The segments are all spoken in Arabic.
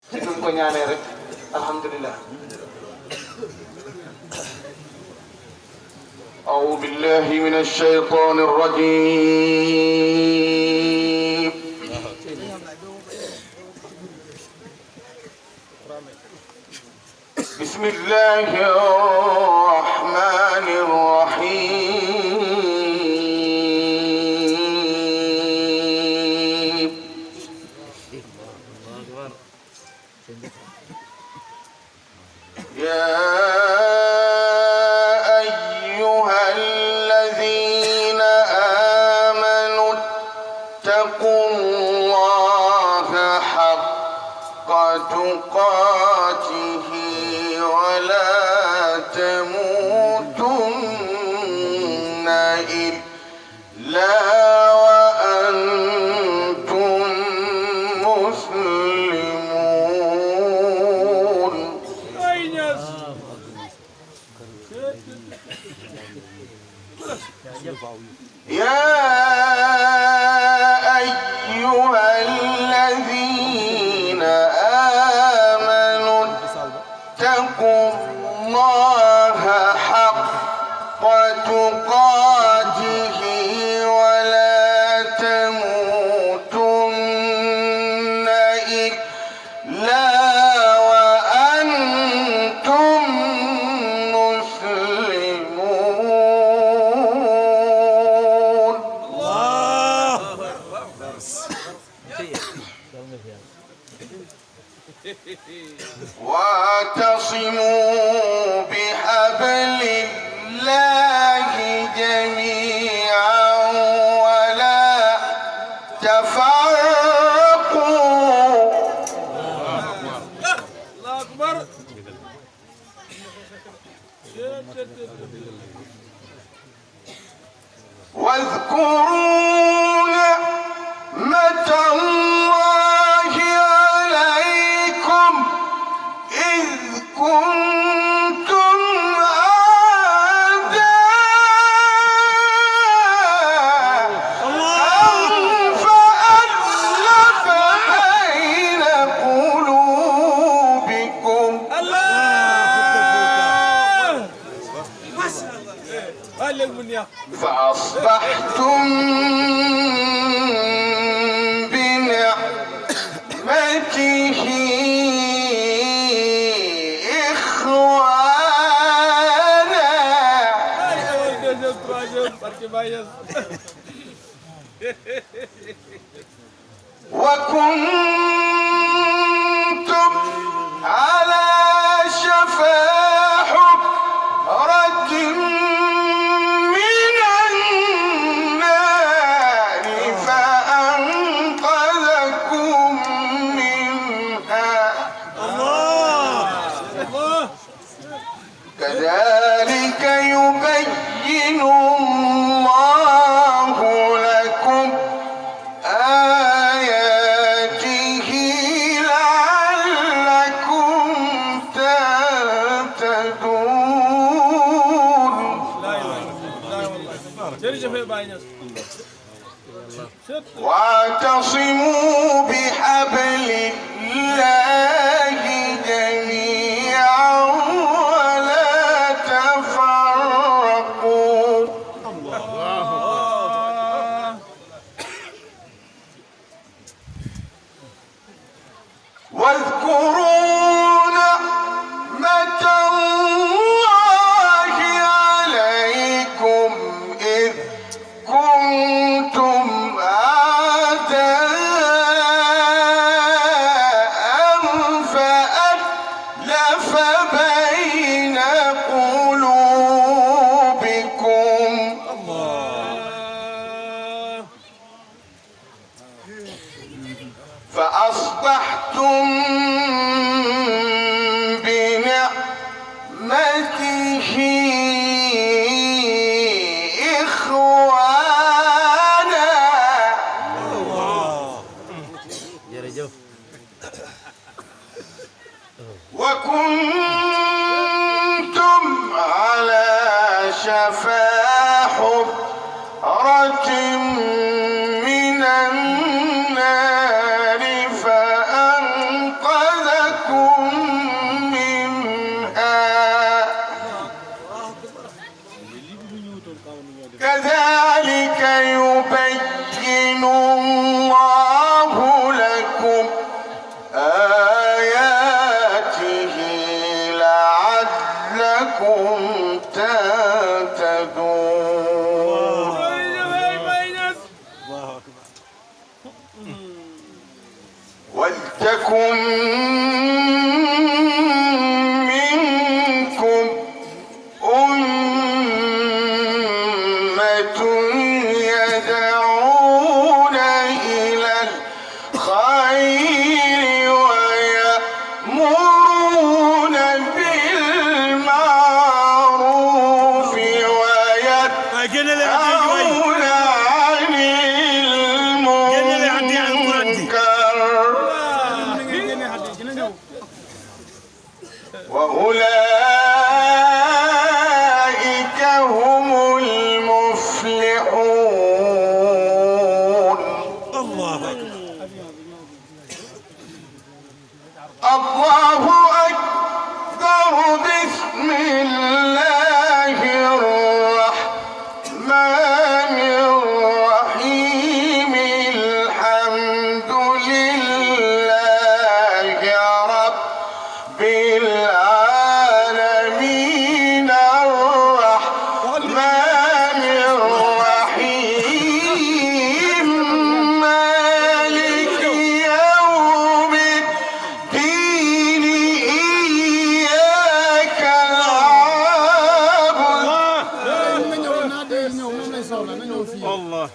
ci dum ko ñaanee rek alhamdulillah. أعوذ بالله من الشيطان الرجيم. بسم الله الرحمن الرحيم. يا أيها الذين آمنوا اتقوا الله حق تقاته ولا تموتن إلا وأنتم مسلمون. يا أيها الذين آمنوا اتقوا الله حق تقاته ولا تموتن إلا وأنتم مسلمون. واعتصموا بحبل الله جميعا ولا تفرقوا. الله أكبر. واذكروا نعمة الله عليكم إذ كنتم أعداء فألف بين قلوبكم فأصبحتم بنعمته إخوانا وكنتم على شفا حفرة من النار فأنقذكم منها. كذلك يبين الله لكم آياته لعلكم تهتدون. واعتصموا بحبل الله جميعا ولا تفرقوا. واذكروا نعمة الله عليكم إذ كنتم أعداء فألف بين قلوبكم فأصبحتم بنعمته إخوانا وكنتم على شفا حفرة من النار فأنقذكم وأولئك هم المفلحون. الله أكبر. الله أكبر. بسم الله الرحمن الرحيم. الحمد لله رب العالمين. الرحمن الرحيم. مالك يوم الدين. إياك الله.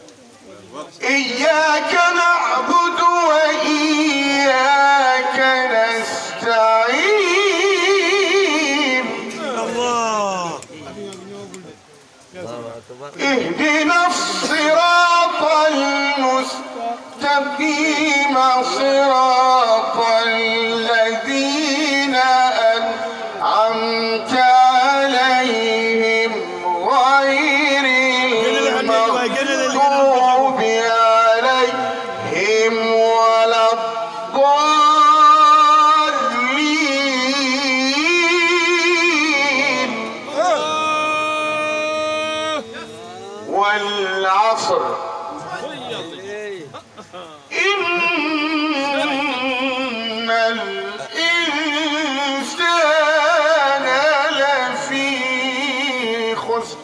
إياك نعبد وإياك نستعين. الله. اهدنا الصراط المستقيم. صراط الذين أنعمت عليهم غير المغضوب عليهم ولا الضالين. والعصر إن الإنسان لفي خسر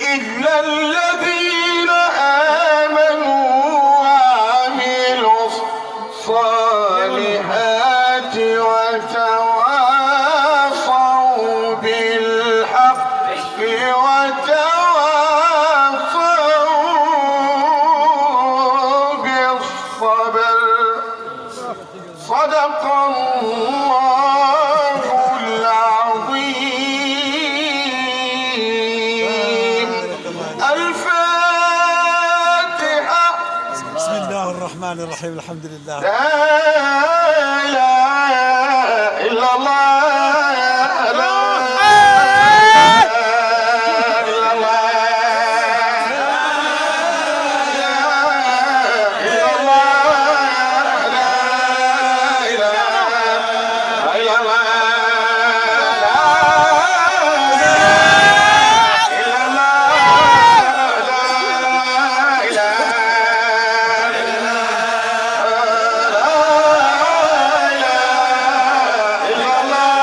إلا الذين آمنوا وعملوا الصالحات وتواصوا بالحق وتواصوا بالصبر. صدق الله العظيم. الفاتحة. بسم الله الرحمن الرحيم. الحمد لله. لا إله إلا الله. لا إله إلا الله. لا إله إلا الله. لا إله إلا الله. لا إله إلا الله.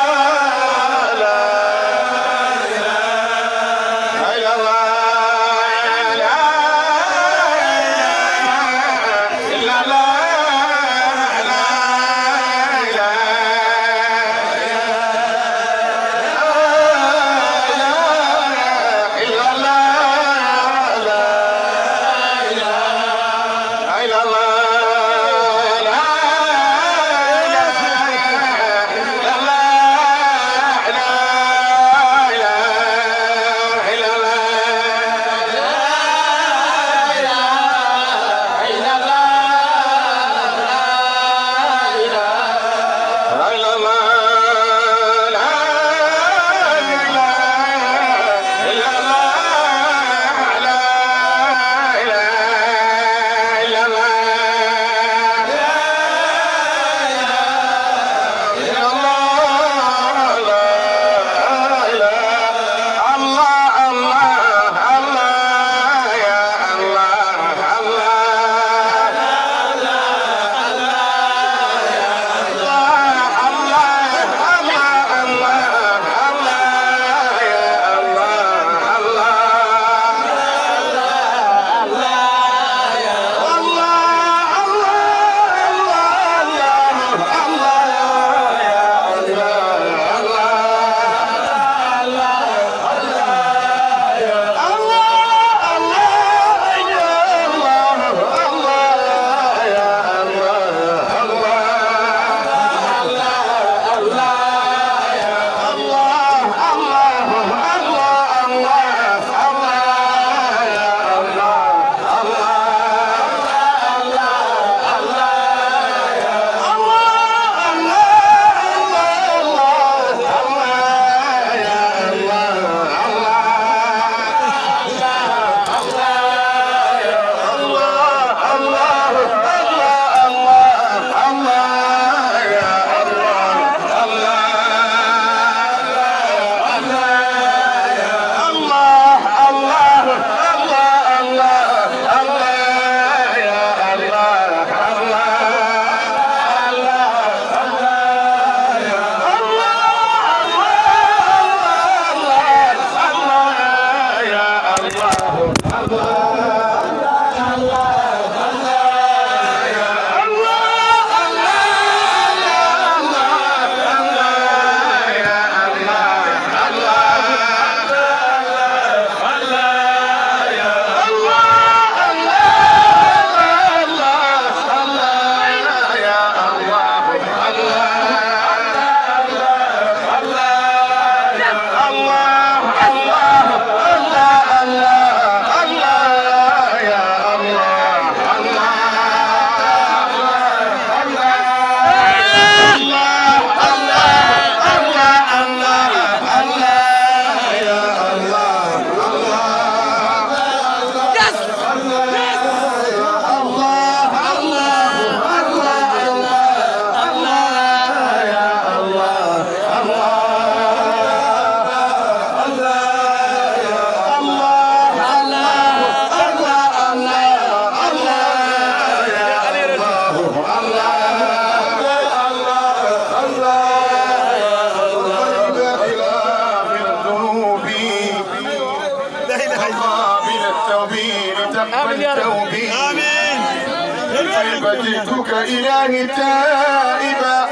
فجئتك إلهي تائبا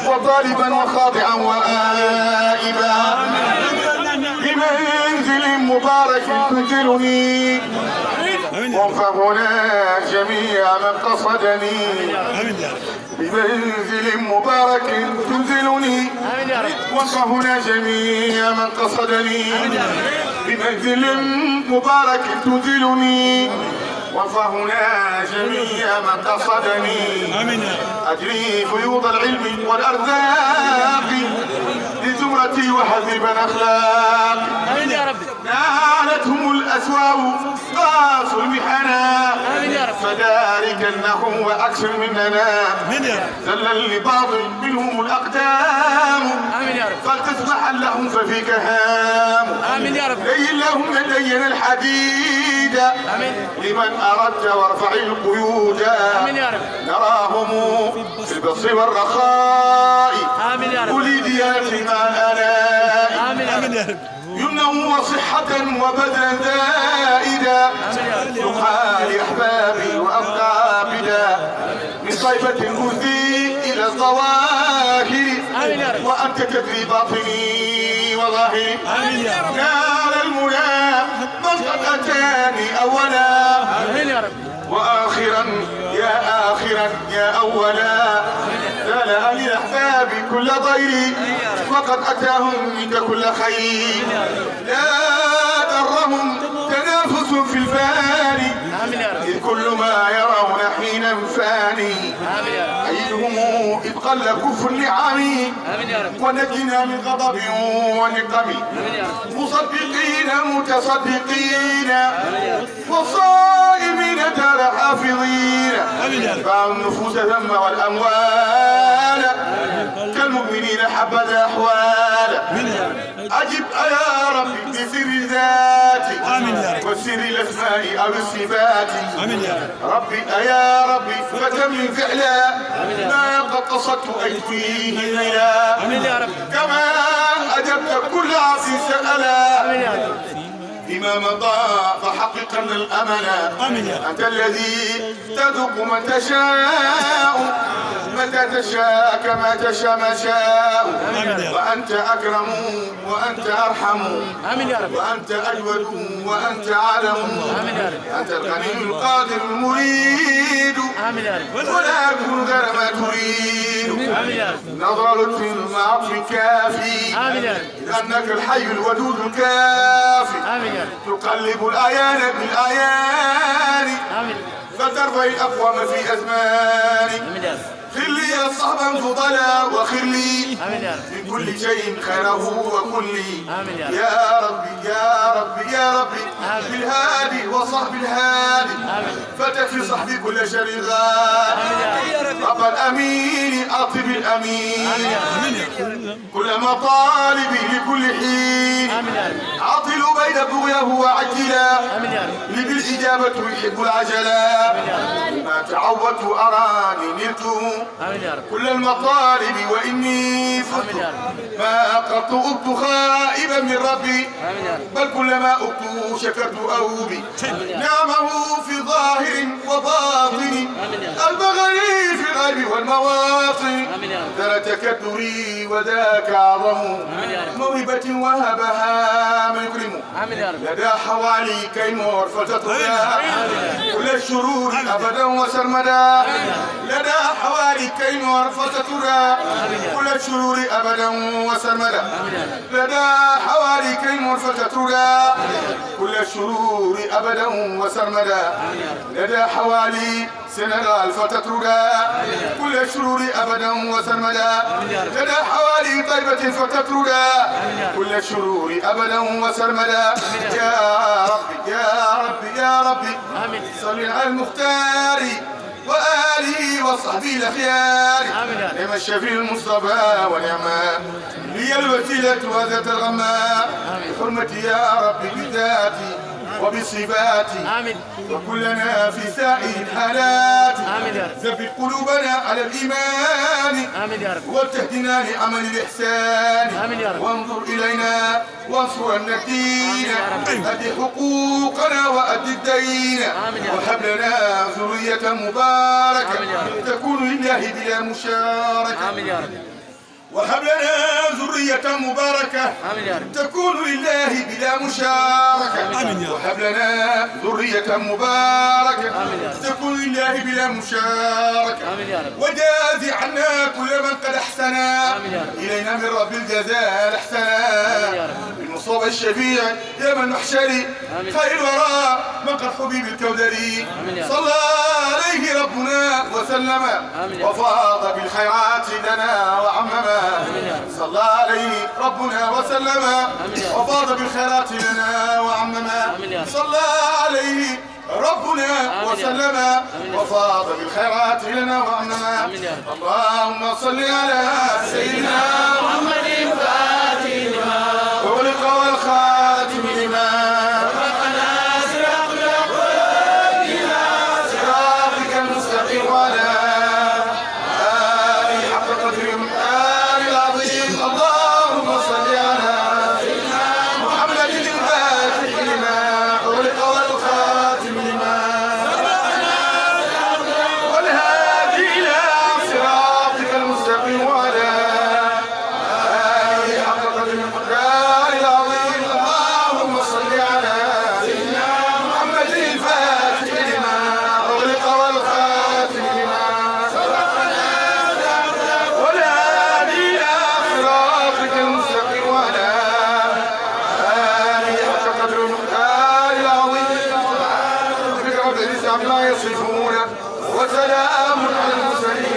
وطالبا وخاضعا وآئبا بمنزل مبارك تنزلني وفهنا جميع من قصدني بمنزل مبارك تنزلني وفهنا جميع من قصدني بمنزل مبارك تنزلني وفهنا جميع من قصدني أجري فيوض العلم والأرزاق لزمرتي وحذب الأخلاق نالتهم الأسواء قاسوا المحنا فداركنهم وأكثر مننا زل لبعض منهم الأقدام فلتسمح لهم ففيك هام لين لهم لين الحديد لمن أردت وارفع القيود نراهم في البص والرخاء كل ديانة مع الآلاء يمنا وصحة وبدنا زائدا يقال أحبابي وأبقى بدا من طيبة الهدي إلى الظواهر وأنت تدري باطني وظاهري نال المنى من قد أتاني أولا وآخرا يا أولا زال للأحباب كل ضير وقد أتاهم منك كل خير لا درهم تنافس في الفاني إذ كل ما يرون حينا فاني أيدهم إذ قل كفر نعمي ونجنا من غضب ونقم مصدقين متصدقين وصائمين دار حافظين باعوا النفوس ذم والأموال كالمؤمنين حبذا أحوال أجب يا ربي بسر ذاتي وسر الأسماء أو الصفات ربي يا ربي فتمن فعلا ما قد قصدت أيديه إليها كما أجبت كل عبد سألا بما مضى فحققا الأمل أنت الذي تذوق من تشاء متى تشاء كما تشاء ما شاء وأنت أكرم وأنت أرحم وأنت أجود وأنت أعلم أنت الغني القادر المريد ولا يكون غير ما تريد نظر لطف مع عطف كافي لأنك الحي الودود الكافي تقلب الأعيان بالأعيان فترضي الأقوام في أزمانك خذ لي صحبا فضلا وخذ لي من كل شيء خيره وكلي يا ربي يا ربي يا ربي بالهادي وصحب الهادي فتكفي صحبي كل شر غالي رب الأمين أطب الأمين كل مطالبي لكل حين عطلوا بين بغيه وعجلا لي بالإجابة يحب العجلا ما تعودت أراني نلت كل المطالب وإني فزت ما قد أبت خائبا من ربي بل كلما أبت شكرت أوبي نعمه في ظاهر وباطن البغي في الغيب والمواطن ذا تكدري وذاك أعظم موهبة وهبها من يكرم لدى حوالي كيمور فتطلع كل الشرور أبدا وسرمدا لدى حوالي كيمور فتطلع كل الشرور أبدا وسرمدا لدى حوالي كيمور فتطلع كل الشرور أبدا وسرمدا لدى حوالي سنغال فتطردا كل الشرور أبدا وسرمدا لدى حوالي طيبة فتطردا كل الشرور أبدا وسرمدا يا ربي يا ربي يا ربي صل على المختار وآله وصحبه الأخيار نعم الشفيع المصطفى ونعم لي الوسيلة وذات الغماء بحرمتي يا ربي بذاتي وبالصفات آمين وكلنا في سائر الحالات آمين يا رب ثبت قلوبنا على الإيمان آمين يا رب واتهدنا لعمل الإحسان آمين يا رب وانظر إلينا وانصرنا الدين آمين يا رب. أد حقوقنا وأد الدين آمين يا رب. وهب لنا ذرية مباركة آمين يا رب. تكون لله بلا مشاركة آمين يا رب وهب لنا ذرية مباركة آمين يا رب تكون لله بلا مشاركة آمين يا رب. وهب لنا ذرية مباركة آمين يا رب. تكون لله بلا مشاركة آمين يا رب وجازي عنا كل من قد أحسنا آمين يا رب. إلينا من رب الجزاء الأحسنا آمين يا رب. بالمصطفى الشفيع يا من محشري آمين. خير الورى من قد حبيب الكودري آمين يا رب. صلى عليه ربنا وسلم آمين يا رب. وفاض بالخيرات لنا وعمما آمين يا رب. صلى عليه ربنا وسلم آمين يا رب. وفاض بالخيرات لنا وعمما آمين يا رب. صلى عليه ربنا آمين يا رب. وسلم آمين يا رب. وفاض بالخيرات لنا وعمما آمين يا رب. اللهم صل على سيدنا محمد الفاتح لما أغلق والخاتم لما صراطك المستقيم وعلى آله حق قدره ومقداره العظيم اللهم صل على سيدنا محمد الفاتح لما أغلق والخاتم لما والهادي إلى صراطك المستقيم وعلى آله حق قدره ومقداره العظيم اللهم صل على سيدنا محمد الفاتح لما أغلق والخاتم لما والهادي إلى صراطك المستقيم وعلى آله حق قدره ومقداره العظيم سبحان ربك رب العزة عما يصفون وسلام على المرسلين